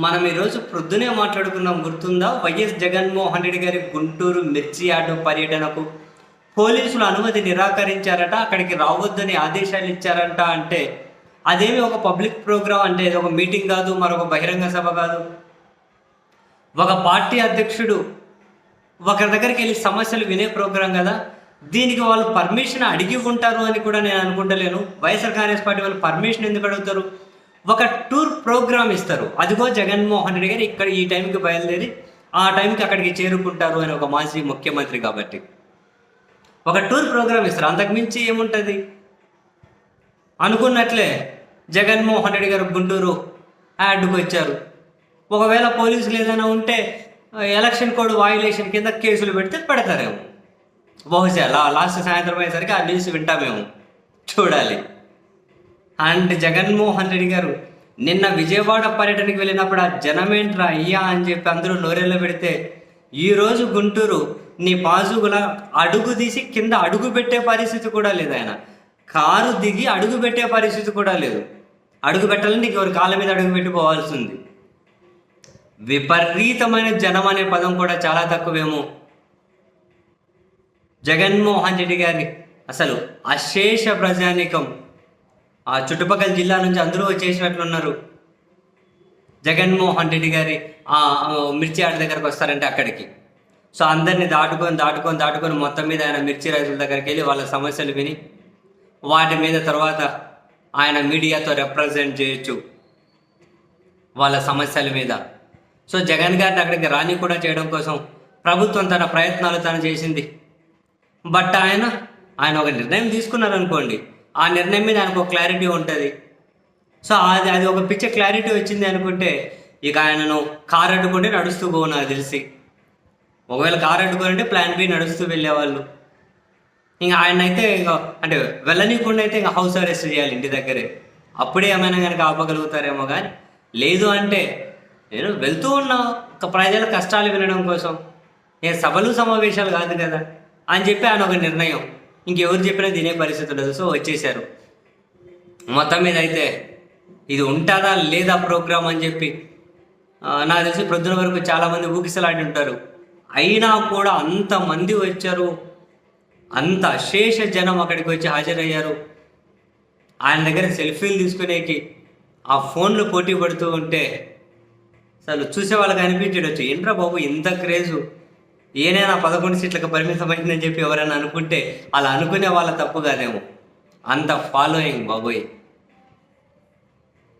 మనం ఈరోజు ప్రొద్దునే మాట్లాడుకున్నాం, గుర్తుందా? వైఎస్ జగన్మోహన్ రెడ్డి గారి గుంటూరు మిర్చి యార్డు పర్యటనకు పోలీసులు అనుమతి నిరాకరించారట, అక్కడికి రావద్దని ఆదేశాలు ఇచ్చారంట. అంటే అదేమి ఒక పబ్లిక్ ప్రోగ్రాం, అంటే ఇది ఒక మీటింగ్ కాదు, మరొక బహిరంగ సభ కాదు. ఒక పార్టీ అధ్యక్షుడు ఒకరి దగ్గరికి వెళ్ళి సమస్యలు వినే ప్రోగ్రాం కదా. దీనికి వాళ్ళు పర్మిషన్ అడిగి ఉంటారు అని కూడా నేను అనుకుంటలేను. వైఎస్ఆర్ కాంగ్రెస్ పార్టీ వాళ్ళు పర్మిషన్ ఎందుకు అడుగుతారు? ఒక టూర్ ప్రోగ్రామ్ ఇస్తారు. అదిగో జగన్మోహన్ రెడ్డి గారు ఇక్కడ ఈ టైంకి బయలుదేరి ఆ టైంకి అక్కడికి చేరుకుంటారు అని ఒక మాజీ ముఖ్యమంత్రి కాబట్టి ఒక టూర్ ప్రోగ్రామ్ ఇస్తారు. అంతకుమించి ఏముంటుంది? అనుకున్నట్లే జగన్మోహన్ రెడ్డి గారు గుంటూరు యాడ్కు వచ్చారు. ఒకవేళ పోలీసులు ఏదైనా ఉంటే ఎలక్షన్ కోడ్ వాయులేషన్ కింద కేసులు పెడితే పెడతారేమో. బహుశా లాస్ట్ సాయంత్రం అయ్యేసరికి ఆ న్యూస్ వింటామేమో, చూడాలి. అండ్ జగన్మోహన్ రెడ్డి గారు నిన్న విజయవాడ పర్యటనకి వెళ్ళినప్పుడు ఆ జనమేంట్రా అయ్యా అని చెప్పి అందరూ నోరెళ్ళ పెడితే, ఈరోజు గుంటూరు నీ పాజుగుల అడుగు తీసి కింద అడుగు పెట్టే పరిస్థితి కూడా లేదు. ఆయన కారు దిగి అడుగు పెట్టే పరిస్థితి కూడా లేదు. అడుగు పెట్టాలంటే ఎవరి కాళ్ళ మీద అడుగు పెట్టి పోవాల్సింది. విపరీతమైన జనం అనే పదం కూడా చాలా తక్కువేమో. జగన్మోహన్ రెడ్డి గారి అసలు అశేష ప్రజానీకం ఆ చుట్టుపక్కల జిల్లా నుంచి అందరూ వచ్చేసినట్లున్నారు. జగన్మోహన్ రెడ్డి గారి మిర్చి ఆడ దగ్గరకు వస్తారంటే అక్కడికి. సో అందరినీ దాటుకొని మొత్తం మీద ఆయన మిర్చి రైతుల దగ్గరికి వెళ్ళి వాళ్ళ సమస్యలు విని వాటి మీద తర్వాత ఆయన మీడియాతో రిప్రజెంట్ చేయొచ్చు వాళ్ళ సమస్యల మీద. సో జగన్ గారిని అక్కడికి రాని కూడా చేయడం కోసం ప్రభుత్వం తన ప్రయత్నాలు తను చేసింది. బట్ ఆయన ఒక నిర్ణయం తీసుకున్నారనుకోండి, ఆ నిర్ణయం మీద ఆయనకు ఒక క్లారిటీ ఉంటుంది. సో అది ఒక పిచ్చ క్లారిటీ వచ్చింది అనుకుంటే ఇక ఆయనను కారు అడ్డుకుంటే నడుస్తూ పోవు నాకు తెలిసి. ఒకవేళ కారు అడ్డుకుంటే ప్లాన్ బి నడుస్తూ వెళ్ళేవాళ్ళు. ఇంకా ఆయన అయితే అంటే వెళ్ళనీయకుండా అయితే ఇంకా హౌస్ అరెస్ట్ చేయాలి ఇంటి దగ్గరే. అప్పుడే ఏమైనా కనుక ఆపగలుగుతారేమో. కానీ లేదు అంటే నేను వెళ్తూ ఉన్నా ఒక ప్రజల కష్టాలు వినడం కోసం, ఏ సభలు సమావేశాలు కాదు కదా అని చెప్పి ఆయన ఒక నిర్ణయం. ఇంకెవరు చెప్పినా తినే పరిస్థితి ఉండదు. సో వచ్చేసారు. మొత్తం మీద అయితే ఇది ఉంటుందా లేదా ప్రోగ్రామ్ అని చెప్పి నాకు తెలిసి ప్రొద్దున వరకు చాలామంది ఊగిసలాడి ఉంటారు. అయినా కూడా అంతమంది వచ్చారు, అంత అశేష జనం అక్కడికి వచ్చి హాజరయ్యారు. ఆయన దగ్గర సెల్ఫీలు తీసుకునేకి ఆ ఫోన్లు పోటీ పడుతూ ఉంటే అసలు చూసే వాళ్ళకి అనిపించవచ్చు, ఏంట్రా బాబు ఇంత క్రేజు, ఏనైనా 11 సీట్లకు పరిమితమైందని చెప్పి ఎవరైనా అనుకుంటే అలా అనుకునే వాళ్ళ తప్పు కాదేమో. అంత ఫాలోయింగ్ బాబోయ్.